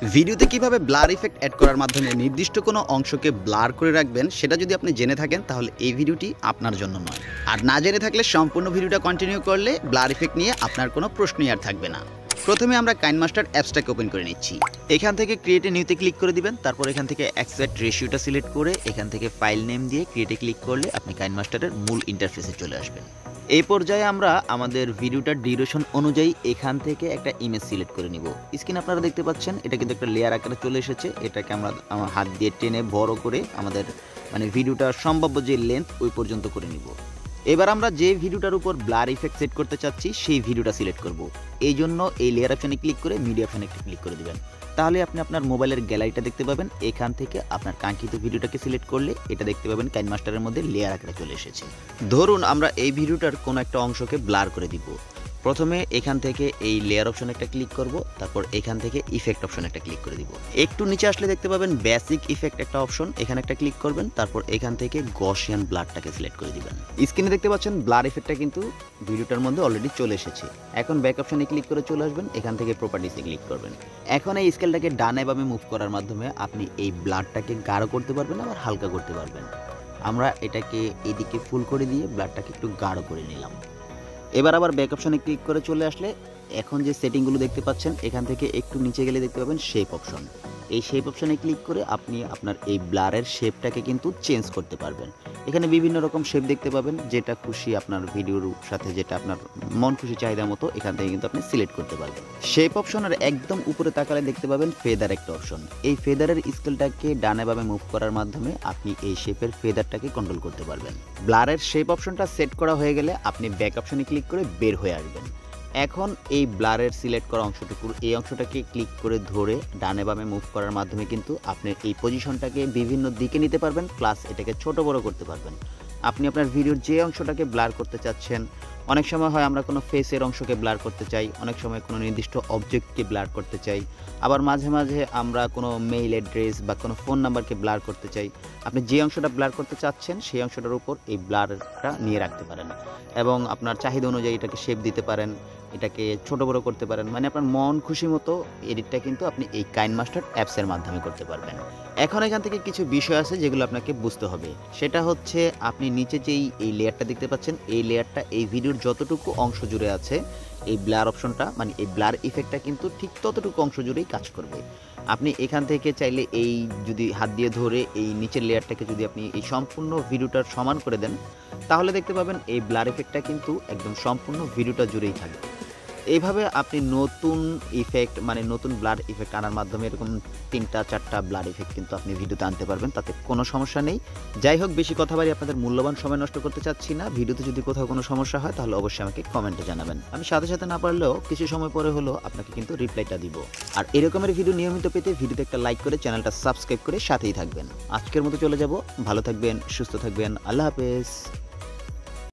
ভিডিওতে কিভাবে blur effect add করার মাধ্যমে নির্দিষ্ট কোনো অংশকে ব্লার করে রাখবেন সেটা যদি আপনি জেনে থাকেন তাহলে এই ভিডিওটি আপনার জন্য নয়। আর না জেনে থাকলে সম্পূর্ণ ভিডিওটা কন্টিনিউ করলে ব্লার ইফেক্ট নিয়ে আপনার কোনো প্রশ্নই আর থাকবে না। প্রথমে আমরা কাইনমাস্টার অ্যাপসটাকে ওপেন করে নিচ্ছি। এখান থেকে ক্রিয়েট এ নিউতে ক্লিক করে দিবেন। তারপর এখান থেকে এক্সপোর্ট রেশিওটা সিলেক্ট করে এখান থেকে ফাইল নেম দিয়ে ক্রিয়েটে ক্লিক করলে আপনি কাইনমাস্টারের মূল ইন্টারফেসে চলে আসবেন। এই পর্যায়ে আমরা আমাদের ভিডিওটার ডিউরেশন অনুযায়ী এখান থেকে একটা ইমেজ সিলেক্ট করে নিব। স্ক্রিন আপনারা দেখতে পাচ্ছেন এটা কিন্তু একটা লেয়ার আকারে চলে এসেছে। এটাকে আমরা আমার হাত দিয়ে টেনে বড় করে আমাদের ভিডিওটার সম্ভাব্য যে লেন্থ ওই পর্যন্ত করে নিব। এবার আমরা যে ভিডিওটার উপর ব্লার ইফেক্ট সেট করতে চাচ্ছি সেই ভিডিওটা সিলেক্ট করব। এই জন্য এই লেয়ার অপশনে ক্লিক করে মিডিয়া অপশনে একটা ক্লিক করে দিবেন। তাহলে আপনি আপনার মোবাইলের গ্যালারিটা দেখতে পাবেন। এখান থেকে আপনার কাঙ্ক্ষিত ভিডিওটাকে সিলেক্ট করলে এটা দেখতে পাবেন কাইনমাস্টারের মধ্যে লেয়ার আকারে চলে এসেছে। ধরুন আমরা এই ভিডিওটার কোনো একটা অংশকে ব্লার করে দিব। প্রথমে এখান থেকে এই লেয়ার অপশনে একটা ক্লিক করব, তারপর এখান থেকে ইফেক্ট অপশনে একটা ক্লিক করে দিব। একটু নিচে আসলে দেখতে পাবেন বেসিক ইফেক্ট একটা অপশন, এখানে একটা ক্লিক করবেন। তারপর এখান থেকে গসিয়ান ব্লারটাকে সিলেক্ট করে দিবেন। স্ক্রিনে দেখতে পাচ্ছেন ব্লার ইফেক্টটা কিন্তু ভিডিওটার মধ্যে অলরেডি চলে এসেছে। এখন ব্যাক অপশনে ক্লিক করে চলে আসবেন, এখান থেকে প্রপার্টিসে ক্লিক করবেন। এখন এই স্কেলটাকে ডানে বামে মুভ করার মাধ্যমে আপনি এই ব্লারটাকে গাঢ় করতে পারবেন আবার হালকা করতে পারবেন। আমরা এটাকে এদিকে ফুল করে দিয়ে ব্লারটাকে একটু গাঢ় করে নিলাম। এবার আবার ব্যাক অপশনে ক্লিক করে চলে আসলে এখন যে সেটিংগুলো দেখতে পাচ্ছেন এখান থেকে একটু নিচে গেলে দেখতে পাবেন শেপ অপশন। এই শেপ অপশনে ক্লিক করে আপনি আপনার এই ব্লারের শেপটাকে কিন্তু চেঞ্জ করতে পারবেন। এখানে বিভিন্ন রকম শেপ দেখতে পাবেন, যেটা খুশি আপনার ভিডিওর সাথে যেটা আপনার মন খুশি চাহিদা মতো এখান থেকে কিন্তু আপনি সিলেক্ট করতে পারবেন। শেপ অপশনের একদম উপরে তাকালে দেখতে পাবেন ফেদার একটা অপশন। এই ফেদারের স্কেলটাকে ডানে বামে মুভ করার মাধ্যমে আপনি এই শেপের ফেদারটাকে কন্ট্রোল করতে পারবেন। ব্লারের শেপ অপশনটা সেট করা হয়ে গেলে আপনি ব্যাক অপশনে ক্লিক করে বের হয়ে আসবেন। এখন এই ব্লারের সিলেক্ট করা অংশটুকুর এই অংশটাকে ক্লিক করে ধরে ডানে বামে মুভ করার মাধ্যমে কিন্তু আপনি এই পজিশনটাকে বিভিন্ন দিকে নিতে পারবেন, প্লাস এটাকে ছোট বড় করতে পারবেন। আপনি আপনার ভিডিওর যে অংশটাকে ব্লার করতে চাচ্ছেন, অনেক সময় হয় আমরা কোনো ফেসের অংশকে ব্লার করতে চাই, অনেক সময় কোনো নির্দিষ্ট অবজেক্টকে ব্লার করতে চাই, আবার মাঝে মাঝে আমরা কোনো মেইল অ্যাড্রেস বা কোনো ফোন নাম্বারকে ব্লার করতে চাই। আপনি যে অংশটা ব্লার করতে চাচ্ছেন সেই অংশটার উপর এই ব্লারটা নিয়ে রাখতে পারেন এবং আপনার চাহিদা অনুযায়ী এটাকে শেপ দিতে পারেন, এটাকে ছোট বড় করতে পারেন। আপনার মন খুশি মতো এডিটটা কিন্তু আপনি এই কাইনমাস্টার অ্যাপসের মাধ্যমে করতে পারবেন। এখন এখান থেকে কিছু বিষয় আছে যেগুলো আপনাকে বুঝতে হবে। সেটা হচ্ছে আপনি নিচে যেই এই লেয়ারটা দেখতে পাচ্ছেন, এই লেয়ারটা এই ভিডিওর যতটুকু অংশ জুড়ে আছে এই ব্লার অপশনটা এই ব্লার ইফেক্টটা কিন্তু ঠিক ততটুকু অংশ জুড়েই কাজ করবে। আপনি এখান থেকে চাইলে এই যদি হাত দিয়ে ধরে এই নিচের লেয়ারটাকে যদি আপনি এই সম্পূর্ণ ভিডিওটার সমান করে দেন তাহলে দেখতে পাবেন এই ব্লার ইফেক্টটা কিন্তু একদম সম্পূর্ণ ভিডিওটা জুড়েই থাকবে। এইভাবে আপনি নতুন ইফেক্ট নতুন ব্লার ইফেক্ট আনার মাধ্যমে এরকম 3টা 4টা ব্লার ইফেক্ট কিন্তু আপনি ভিডিওতে আনতে পারবেন, তাতে কোনো সমস্যা নেই। যাই হোক, বেশি কথা বাড়ি আপনাদের মূল্যবান সময় নষ্ট করতে চাচ্ছি না। ভিডিওতে যদি কোথাও কোনো সমস্যা হয় তাহলে অবশ্যই আমাকে কমেন্টে জানাবেন। আমি সাথে সাথে না পারলেও কিছু সময় পরে হলেও আপনাকে কিন্তু রিপ্লাইটা দিব। আর এরকমের ভিডিও নিয়মিত পেতে ভিডিওতে একটা লাইক করে চ্যানেলটা সাবস্ক্রাইব করে সাথেই থাকবেন। আজকের মতো চলে যাব, ভালো থাকবেন, সুস্থ থাকবেন, আল্লাহ হাফেজ।